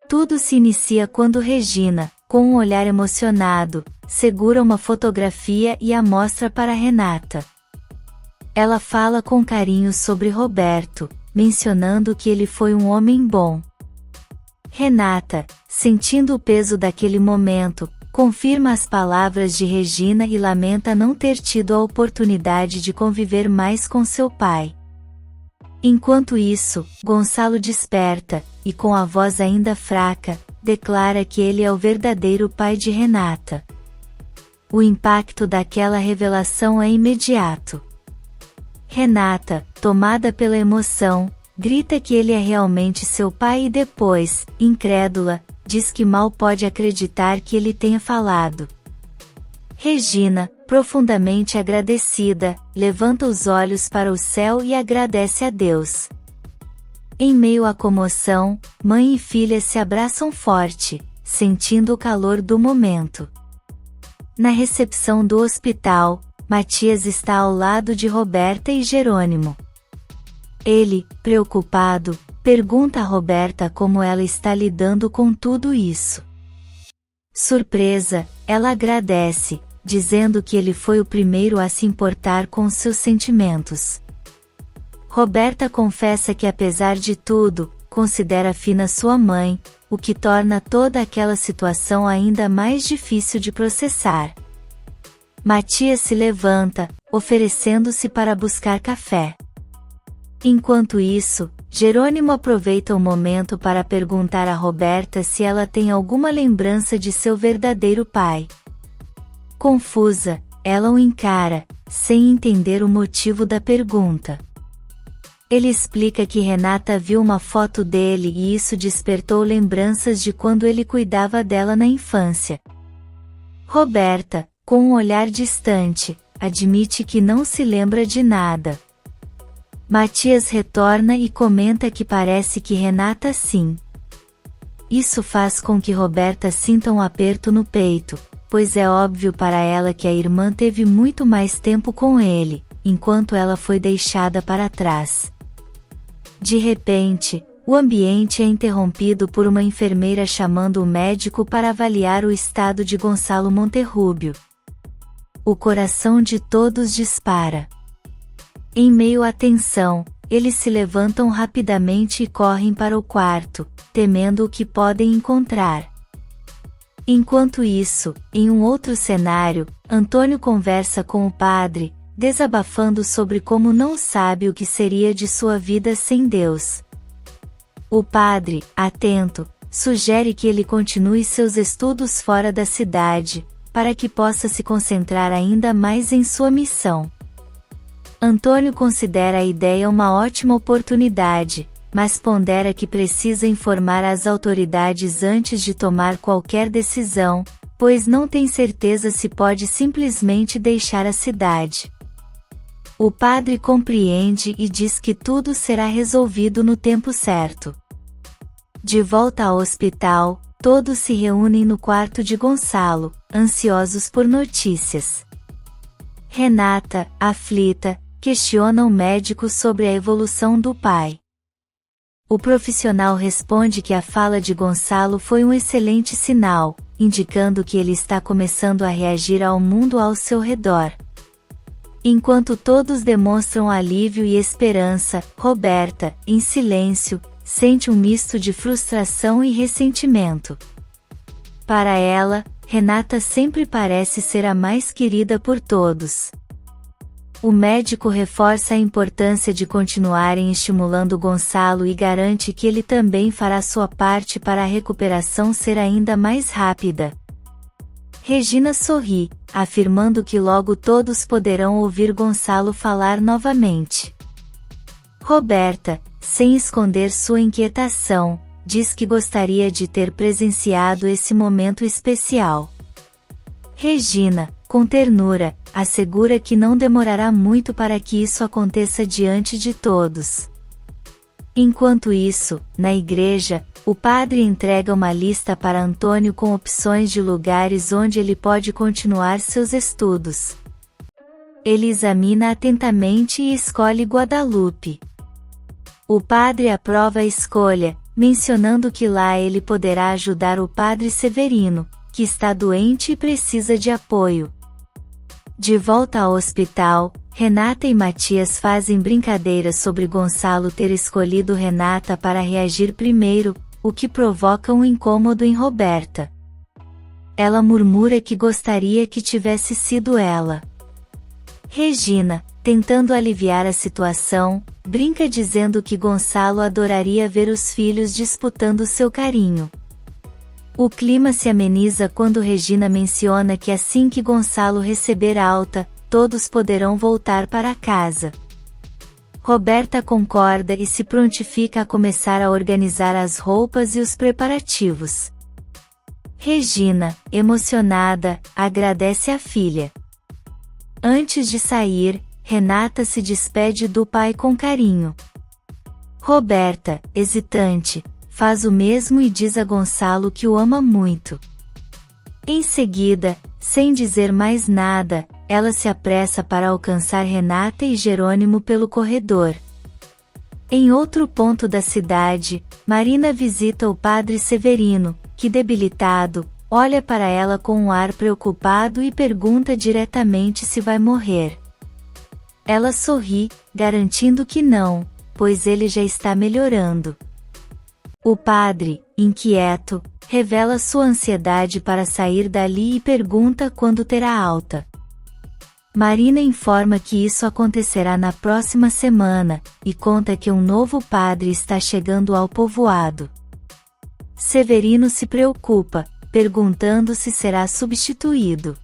Tudo se inicia quando Regina, com um olhar emocionado, segura uma fotografia e a mostra para Renata. Ela fala com carinho sobre Roberto, mencionando que ele foi um homem bom. Renata, sentindo o peso daquele momento, confirma as palavras de Regina e lamenta não ter tido a oportunidade de conviver mais com seu pai. Enquanto isso, Gonçalo desperta, e com a voz ainda fraca, declara que ele é o verdadeiro pai de Renata. O impacto daquela revelação é imediato. Renata, tomada pela emoção, grita que ele é realmente seu pai e depois, incrédula, diz que mal pode acreditar que ele tenha falado. Regina, profundamente agradecida, levanta os olhos para o céu e agradece a Deus. Em meio à comoção, mãe e filha se abraçam forte, sentindo o calor do momento. Na recepção do hospital, Matias está ao lado de Roberta e Jerônimo. Ele, preocupado, pergunta a Roberta como ela está lidando com tudo isso. Surpresa, ela agradece, dizendo que ele foi o primeiro a se importar com seus sentimentos. Roberta confessa que apesar de tudo, considera Fina sua mãe, o que torna toda aquela situação ainda mais difícil de processar. Matias se levanta, oferecendo-se para buscar café. Enquanto isso, Jerônimo aproveita o momento para perguntar a Roberta se ela tem alguma lembrança de seu verdadeiro pai. Confusa, ela o encara, sem entender o motivo da pergunta. Ele explica que Renata viu uma foto dele e isso despertou lembranças de quando ele cuidava dela na infância. Roberta, com um olhar distante, admite que não se lembra de nada. Matias retorna e comenta que parece que Renata sim. Isso faz com que Roberta sinta um aperto no peito, pois é óbvio para ela que a irmã teve muito mais tempo com ele, enquanto ela foi deixada para trás. De repente, o ambiente é interrompido por uma enfermeira chamando o médico para avaliar o estado de Gonçalo Monterrúbio. O coração de todos dispara. Em meio à tensão, eles se levantam rapidamente e correm para o quarto, temendo o que podem encontrar. Enquanto isso, em um outro cenário, Antônio conversa com o padre, desabafando sobre como não sabe o que seria de sua vida sem Deus. O padre, atento, sugere que ele continue seus estudos fora da cidade, para que possa se concentrar ainda mais em sua missão. Antônio considera a ideia uma ótima oportunidade, mas pondera que precisa informar as autoridades antes de tomar qualquer decisão, pois não tem certeza se pode simplesmente deixar a cidade. O padre compreende e diz que tudo será resolvido no tempo certo. De volta ao hospital, todos se reúnem no quarto de Gonçalo, ansiosos por notícias. Renata, aflita, questiona o médico sobre a evolução do pai. O profissional responde que a fala de Gonçalo foi um excelente sinal, indicando que ele está começando a reagir ao mundo ao seu redor. Enquanto todos demonstram alívio e esperança, Roberta, em silêncio, sente um misto de frustração e ressentimento. Para ela, Renata sempre parece ser a mais querida por todos. O médico reforça a importância de continuarem estimulando Gonçalo e garante que ele também fará sua parte para a recuperação ser ainda mais rápida. Regina sorri, afirmando que logo todos poderão ouvir Gonçalo falar novamente. Roberta, sem esconder sua inquietação, diz que gostaria de ter presenciado esse momento especial. Regina, com ternura, assegura que não demorará muito para que isso aconteça diante de todos. Enquanto isso, na igreja, o padre entrega uma lista para Antônio com opções de lugares onde ele pode continuar seus estudos. Ele examina atentamente e escolhe Guadalupe. O padre aprova a escolha, mencionando que lá ele poderá ajudar o padre Severino, que está doente e precisa de apoio. De volta ao hospital, Renata e Matias fazem brincadeiras sobre Gonçalo ter escolhido Renata para reagir primeiro, o que provoca um incômodo em Roberta. Ela murmura que gostaria que tivesse sido ela. Regina, tentando aliviar a situação, brinca dizendo que Gonçalo adoraria ver os filhos disputando seu carinho. O clima se ameniza quando Regina menciona que assim que Gonçalo receber alta, todos poderão voltar para casa. Roberta concorda e se prontifica a começar a organizar as roupas e os preparativos. Regina, emocionada, agradece à filha. Antes de sair, Renata se despede do pai com carinho. Roberta, hesitante, faz o mesmo e diz a Gonçalo que o ama muito. Em seguida, sem dizer mais nada, ela se apressa para alcançar Renata e Jerônimo pelo corredor. Em outro ponto da cidade, Marina visita o padre Severino, que debilitado, olha para ela com um ar preocupado e pergunta diretamente se vai morrer. Ela sorri, garantindo que não, pois ele já está melhorando. O padre, inquieto, revela sua ansiedade para sair dali e pergunta quando terá alta. Marina informa que isso acontecerá na próxima semana, e conta que um novo padre está chegando ao povoado. Severino se preocupa, perguntando se será substituído.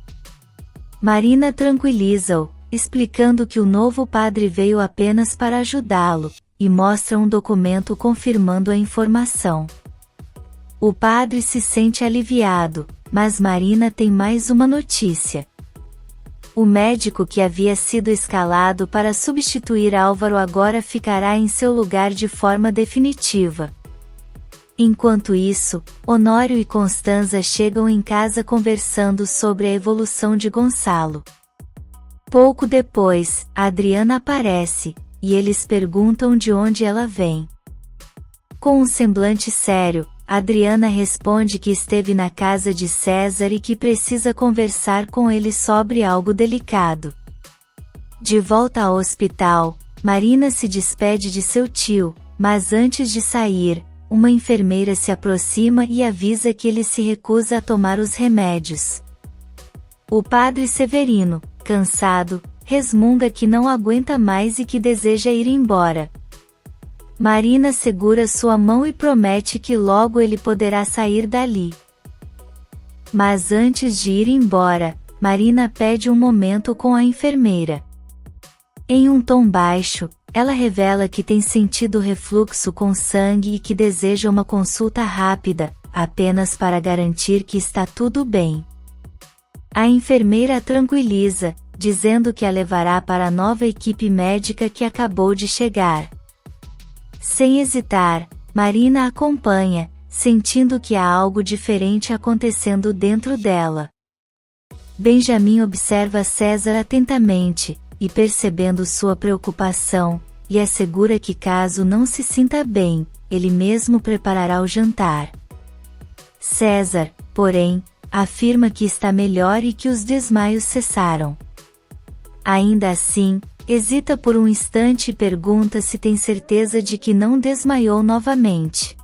Marina tranquiliza-o, explicando que o novo padre veio apenas para ajudá-lo, e mostra um documento confirmando a informação. O padre se sente aliviado, mas Marina tem mais uma notícia. O médico que havia sido escalado para substituir Álvaro agora ficará em seu lugar de forma definitiva. Enquanto isso, Honório e Constanza chegam em casa conversando sobre a evolução de Gonçalo. Pouco depois, Adriana aparece, e eles perguntam de onde ela vem. Com um semblante sério, Adriana responde que esteve na casa de César e que precisa conversar com ele sobre algo delicado. De volta ao hospital, Marina se despede de seu tio, mas antes de sair, uma enfermeira se aproxima e avisa que ele se recusa a tomar os remédios. O padre Severino, cansado, resmunga que não aguenta mais e que deseja ir embora. Marina segura sua mão e promete que logo ele poderá sair dali. Mas antes de ir embora, Marina pede um momento com a enfermeira. Em um tom baixo, ela revela que tem sentido refluxo com sangue e que deseja uma consulta rápida, apenas para garantir que está tudo bem. A enfermeira a tranquiliza, dizendo que a levará para a nova equipe médica que acabou de chegar. Sem hesitar, Marina acompanha, sentindo que há algo diferente acontecendo dentro dela. Benjamin observa César atentamente, e percebendo sua preocupação, lhe assegura que caso não se sinta bem, ele mesmo preparará o jantar. César, porém, afirma que está melhor e que os desmaios cessaram. Ainda assim, hesita por um instante e pergunta se tem certeza de que não desmaiou novamente.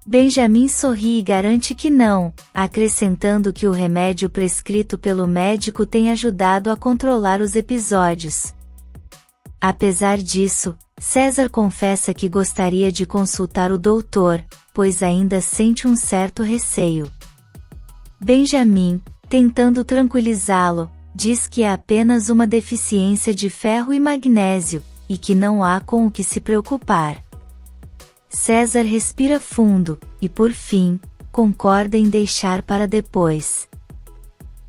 Benjamin sorri e garante que não, acrescentando que o remédio prescrito pelo médico tem ajudado a controlar os episódios. Apesar disso, César confessa que gostaria de consultar o doutor, pois ainda sente um certo receio. Benjamin, tentando tranquilizá-lo, diz que é apenas uma deficiência de ferro e magnésio, e que não há com o que se preocupar. César respira fundo, e por fim, concorda em deixar para depois.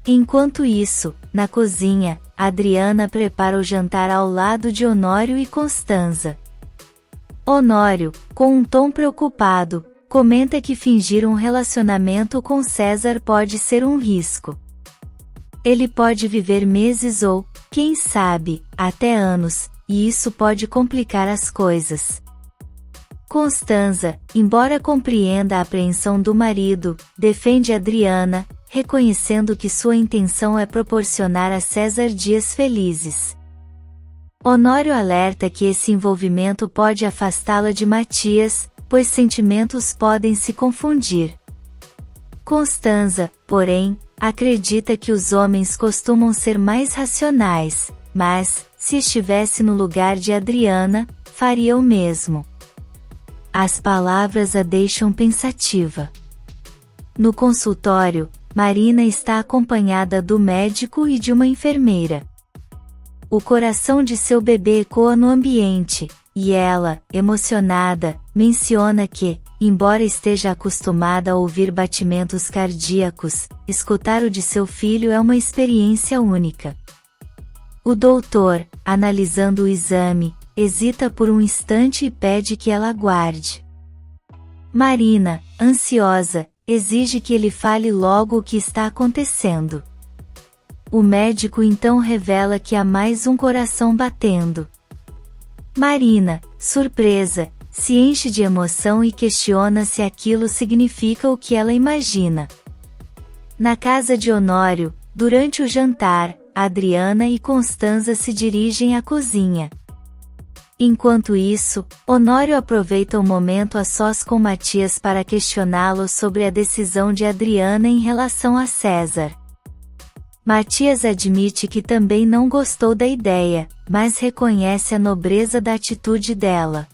Enquanto isso, na cozinha, Adriana prepara o jantar ao lado de Honório e Constanza. Honório, com um tom preocupado, comenta que fingir um relacionamento com César pode ser um risco. Ele pode viver meses ou, quem sabe, até anos, e isso pode complicar as coisas. Constanza, embora compreenda a apreensão do marido, defende Adriana, reconhecendo que sua intenção é proporcionar a César dias felizes. Honório alerta que esse envolvimento pode afastá-la de Matias, pois sentimentos podem se confundir. Constanza, porém, acredita que os homens costumam ser mais racionais, mas, se estivesse no lugar de Adriana, faria o mesmo. As palavras a deixam pensativa. No consultório, Marina está acompanhada do médico e de uma enfermeira. O coração de seu bebê ecoa no ambiente, e ela, emocionada, menciona que, embora esteja acostumada a ouvir batimentos cardíacos, escutar o de seu filho é uma experiência única. O doutor, analisando o exame, hesita por um instante e pede que ela aguarde. Marina, ansiosa, exige que ele fale logo o que está acontecendo. O médico então revela que há mais um coração batendo. Marina, surpresa, se enche de emoção e questiona se aquilo significa o que ela imagina. Na casa de Honório, durante o jantar, Adriana e Constanza se dirigem à cozinha. Enquanto isso, Honório aproveita o momento a sós com Matias para questioná-lo sobre a decisão de Adriana em relação a César. Matias admite que também não gostou da ideia, mas reconhece a nobreza da atitude dela.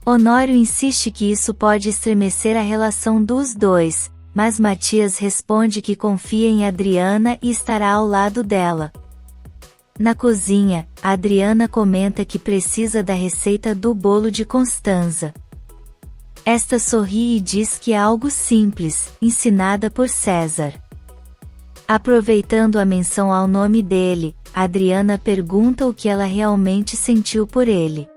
Honório insiste que isso pode estremecer a relação dos dois, mas Matias responde que confia em Adriana e estará ao lado dela. Na cozinha, Adriana comenta que precisa da receita do bolo de Constanza. Esta sorri e diz que é algo simples, ensinada por César. Aproveitando a menção ao nome dele, Adriana pergunta o que ela realmente sentiu por ele.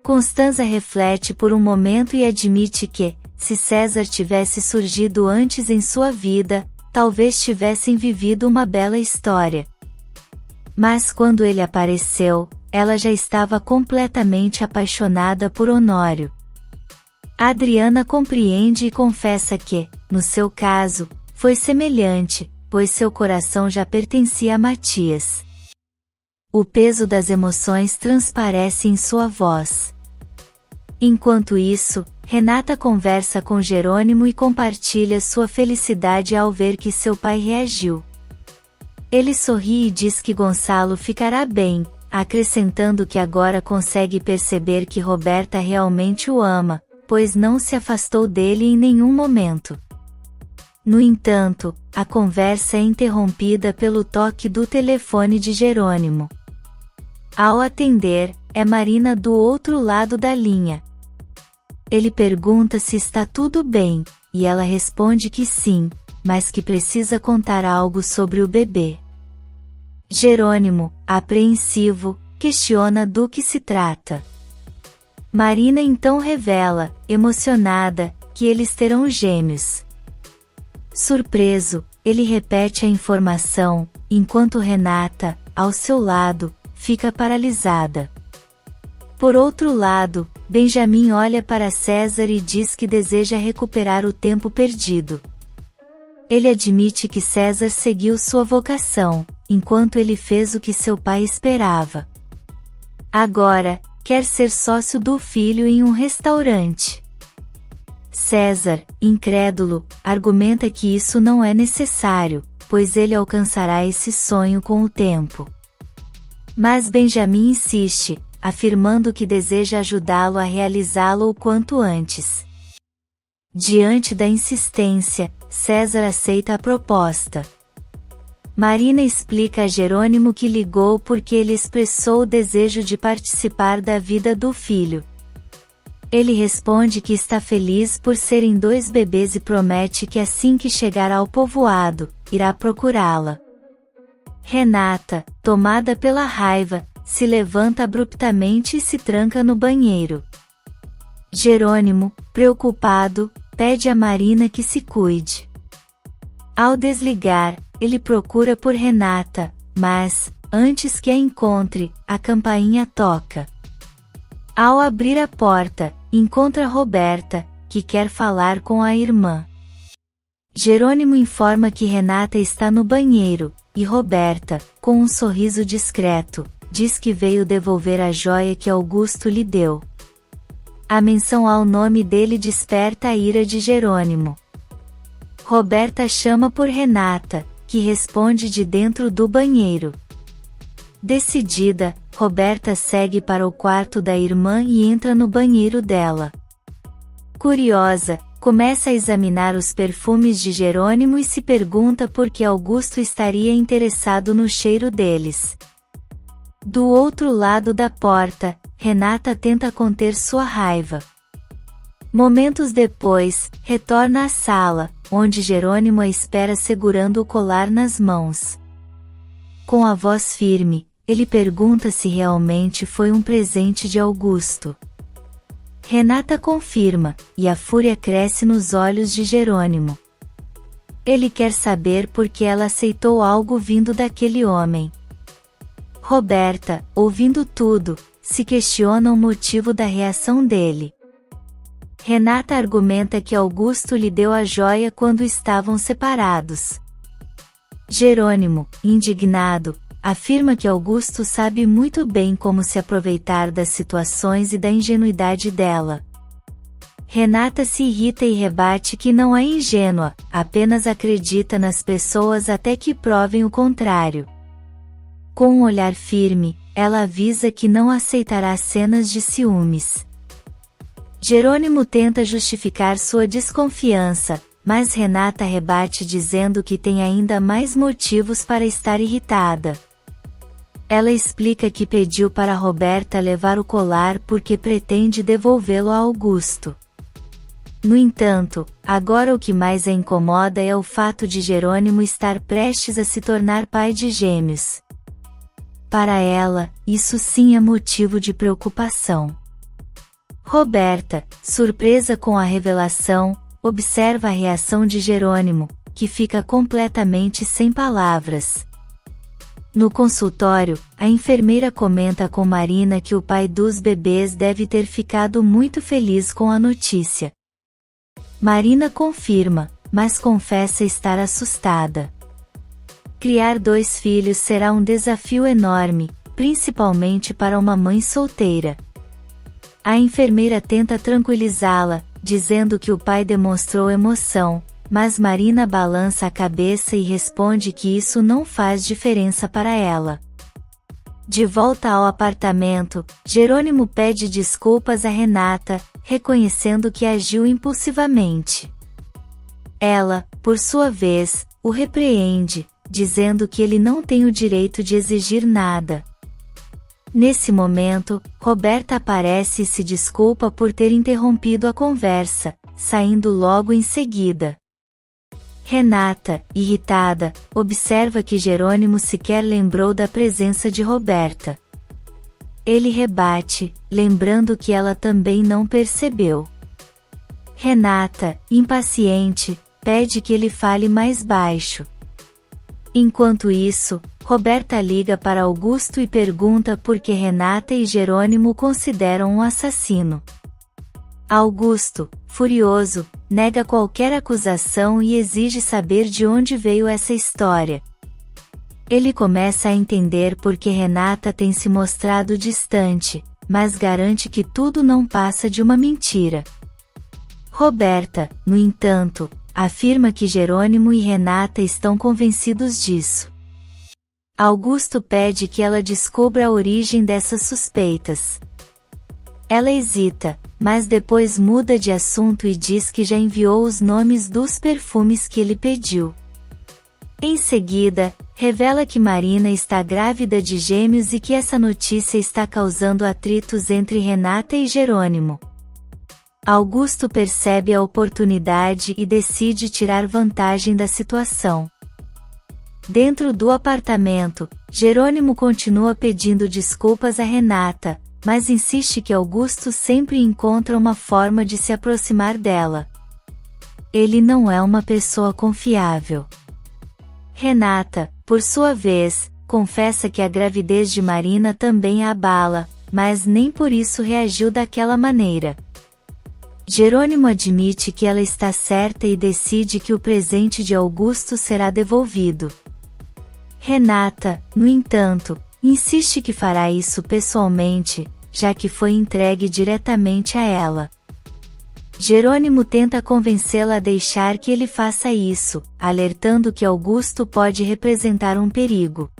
Constanza reflete por um momento e admite que, se César tivesse surgido antes em sua vida, talvez tivessem vivido uma bela história. Mas quando ele apareceu, ela já estava completamente apaixonada por Honório. Adriana compreende e confessa que, no seu caso, foi semelhante, pois seu coração já pertencia a Matias. O peso das emoções transparece em sua voz. Enquanto isso, Renata conversa com Jerônimo e compartilha sua felicidade ao ver que seu pai reagiu. Ele sorri e diz que Gonçalo ficará bem, acrescentando que agora consegue perceber que Roberta realmente o ama, pois não se afastou dele em nenhum momento. No entanto, a conversa é interrompida pelo toque do telefone de Jerônimo. Ao atender, é Marina do outro lado da linha. Ele pergunta se está tudo bem, e ela responde que sim, mas que precisa contar algo sobre o bebê. Jerônimo, apreensivo, questiona do que se trata. Marina então revela, emocionada, que eles terão gêmeos. Surpreso, ele repete a informação, enquanto Renata, ao seu lado, fica paralisada. Por outro lado, Benjamin olha para César e diz que deseja recuperar o tempo perdido. Ele admite que César seguiu sua vocação, enquanto ele fez o que seu pai esperava. Agora, quer ser sócio do filho em um restaurante. César, incrédulo, argumenta que isso não é necessário, pois ele alcançará esse sonho com o tempo. Mas Benjamin insiste, afirmando que deseja ajudá-lo a realizá-lo o quanto antes. Diante da insistência, César aceita a proposta. Marina explica a Jerônimo que ligou porque ele expressou o desejo de participar da vida do filho. Ele responde que está feliz por serem 2 bebês e promete que assim que chegar ao povoado, irá procurá-la. Renata, tomada pela raiva, se levanta abruptamente e se tranca no banheiro. Jerônimo, preocupado, pede a Marina que se cuide. Ao desligar, ele procura por Renata, mas, antes que a encontre, a campainha toca. Ao abrir a porta, encontra Roberta, que quer falar com a irmã. Jerônimo informa que Renata está no banheiro, e Roberta, com um sorriso discreto, diz que veio devolver a joia que Augusto lhe deu. A menção ao nome dele desperta a ira de Jerônimo. Roberta chama por Renata, que responde de dentro do banheiro. Decidida, Roberta segue para o quarto da irmã e entra no banheiro dela. Curiosa, começa a examinar os perfumes de Jerônimo e se pergunta por que Augusto estaria interessado no cheiro deles. Do outro lado da porta, Renata tenta conter sua raiva. Momentos depois, retorna à sala, onde Jerônimo a espera segurando o colar nas mãos. Com a voz firme, ele pergunta se realmente foi um presente de Augusto. Renata confirma, e a fúria cresce nos olhos de Jerônimo. Ele quer saber por que ela aceitou algo vindo daquele homem. Roberta, ouvindo tudo, se questiona o motivo da reação dele. Renata argumenta que Augusto lhe deu a joia quando estavam separados. Jerônimo, indignado, afirma que Augusto sabe muito bem como se aproveitar das situações e da ingenuidade dela. Renata se irrita e rebate que não é ingênua, apenas acredita nas pessoas até que provem o contrário. Com um olhar firme, ela avisa que não aceitará cenas de ciúmes. Jerônimo tenta justificar sua desconfiança, mas Renata rebate dizendo que tem ainda mais motivos para estar irritada. Ela explica que pediu para Roberta levar o colar porque pretende devolvê-lo a Augusto. No entanto, agora o que mais a incomoda é o fato de Jerônimo estar prestes a se tornar pai de gêmeos. Para ela, isso sim é motivo de preocupação. Roberta, surpresa com a revelação, observa a reação de Jerônimo, que fica completamente sem palavras. No consultório, a enfermeira comenta com Marina que o pai dos bebês deve ter ficado muito feliz com a notícia. Marina confirma, mas confessa estar assustada. Criar 2 filhos será um desafio enorme, principalmente para uma mãe solteira. A enfermeira tenta tranquilizá-la, dizendo que o pai demonstrou emoção, mas Marina balança a cabeça e responde que isso não faz diferença para ela. De volta ao apartamento, Jerônimo pede desculpas a Renata, reconhecendo que agiu impulsivamente. Ela, por sua vez, o repreende, dizendo que ele não tem o direito de exigir nada. Nesse momento, Roberta aparece e se desculpa por ter interrompido a conversa, saindo logo em seguida. Renata, irritada, observa que Jerônimo sequer lembrou da presença de Roberta. Ele rebate, lembrando que ela também não percebeu. Renata, impaciente, pede que ele fale mais baixo. Enquanto isso, Roberta liga para Augusto e pergunta por que Renata e Jerônimo o consideram um assassino. Augusto, furioso, nega qualquer acusação e exige saber de onde veio essa história. Ele começa a entender por que Renata tem se mostrado distante, mas garante que tudo não passa de uma mentira. Roberta, no entanto, afirma que Jerônimo e Renata estão convencidos disso. Augusto pede que ela descubra a origem dessas suspeitas. Ela hesita, mas depois muda de assunto e diz que já enviou os nomes dos perfumes que ele pediu. Em seguida, revela que Marina está grávida de gêmeos e que essa notícia está causando atritos entre Renata e Jerônimo. Augusto percebe a oportunidade e decide tirar vantagem da situação. Dentro do apartamento, Jerônimo continua pedindo desculpas a Renata, mas insiste que Augusto sempre encontra uma forma de se aproximar dela. Ele não é uma pessoa confiável. Renata, por sua vez, confessa que a gravidez de Marina também a abala, mas nem por isso reagiu daquela maneira. Jerônimo admite que ela está certa e decide que o presente de Augusto será devolvido. Renata, no entanto, insiste que fará isso pessoalmente, já que foi entregue diretamente a ela. Jerônimo tenta convencê-la a deixar que ele faça isso, alertando que Augusto pode representar um perigo.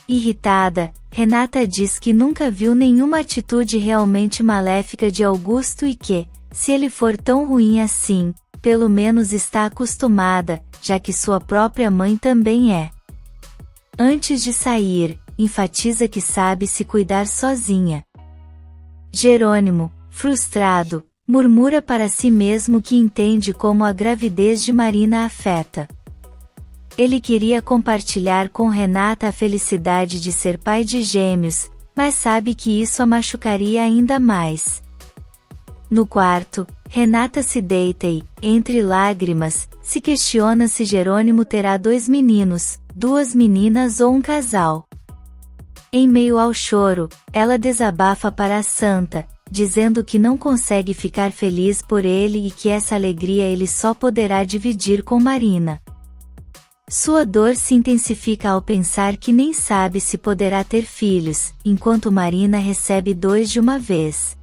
Irritada, Renata diz que nunca viu nenhuma atitude realmente maléfica de Augusto e que, se ele for tão ruim assim, pelo menos está acostumada, já que sua própria mãe também é. Antes de sair, enfatiza que sabe se cuidar sozinha. Jerônimo, frustrado, murmura para si mesmo que entende como a gravidez de Marina a afeta. Ele queria compartilhar com Renata a felicidade de ser pai de gêmeos, mas sabe que isso a machucaria ainda mais. No quarto, Renata se deita e, entre lágrimas, se questiona se Jerônimo terá 2 meninos, 2 meninas ou um casal. Em meio ao choro, ela desabafa para a santa, dizendo que não consegue ficar feliz por ele e que essa alegria ele só poderá dividir com Marina. Sua dor se intensifica ao pensar que nem sabe se poderá ter filhos, enquanto Marina recebe 2 de uma vez.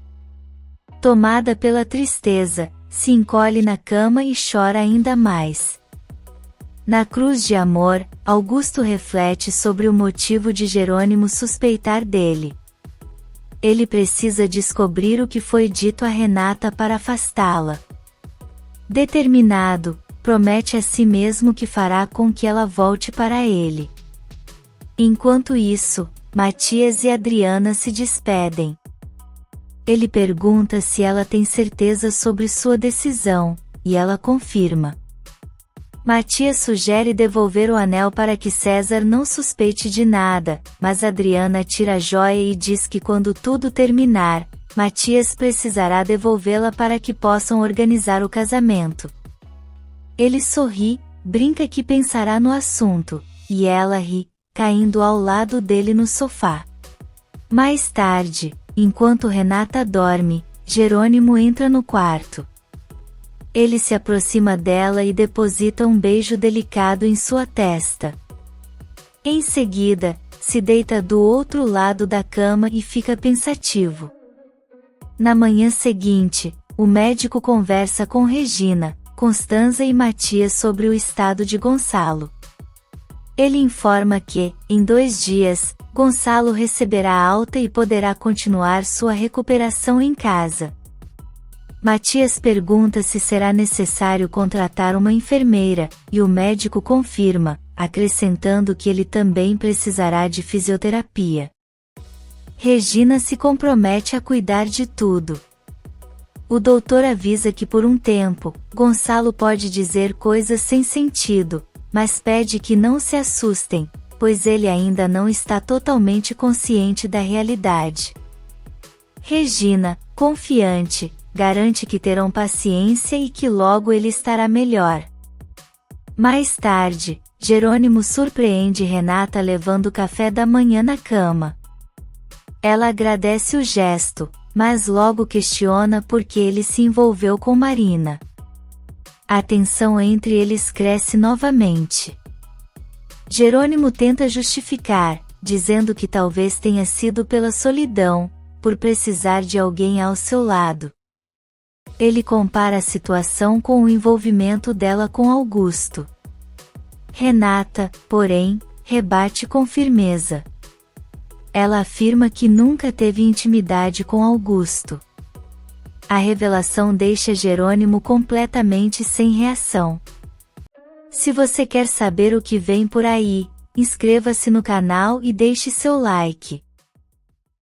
Tomada pela tristeza, se encolhe na cama e chora ainda mais. Na cruz de amor, Augusto reflete sobre o motivo de Jerônimo suspeitar dele. Ele precisa descobrir o que foi dito a Renata para afastá-la. Determinado, promete a si mesmo que fará com que ela volte para ele. Enquanto isso, Matias e Adriana se despedem. Ele pergunta se ela tem certeza sobre sua decisão, e ela confirma. Matias sugere devolver o anel para que César não suspeite de nada, mas Adriana tira a joia e diz que quando tudo terminar, Matias precisará devolvê-la para que possam organizar o casamento. Ele sorri, brinca que pensará no assunto, e ela ri, caindo ao lado dele no sofá. Mais tarde, enquanto Renata dorme, Jerônimo entra no quarto. Ele se aproxima dela e deposita um beijo delicado em sua testa. Em seguida, se deita do outro lado da cama e fica pensativo. Na manhã seguinte, o médico conversa com Regina, Constanza e Matias sobre o estado de Gonçalo. Ele informa que, em 2 dias, Gonçalo receberá alta e poderá continuar sua recuperação em casa. Matias pergunta se será necessário contratar uma enfermeira, e o médico confirma, acrescentando que ele também precisará de fisioterapia. Regina se compromete a cuidar de tudo. O doutor avisa que por um tempo, Gonçalo pode dizer coisas sem sentido, mas pede que não se assustem, pois ele ainda não está totalmente consciente da realidade. Regina, confiante, garante que terão paciência e que logo ele estará melhor. Mais tarde, Jerônimo surpreende Renata levando café da manhã na cama. Ela agradece o gesto, mas logo questiona por que ele se envolveu com Marina. A tensão entre eles cresce novamente. Jerônimo tenta justificar, dizendo que talvez tenha sido pela solidão, por precisar de alguém ao seu lado. Ele compara a situação com o envolvimento dela com Augusto. Renata, porém, rebate com firmeza. Ela afirma que nunca teve intimidade com Augusto. A revelação deixa Jerônimo completamente sem reação. Se você quer saber o que vem por aí, inscreva-se no canal e deixe seu like.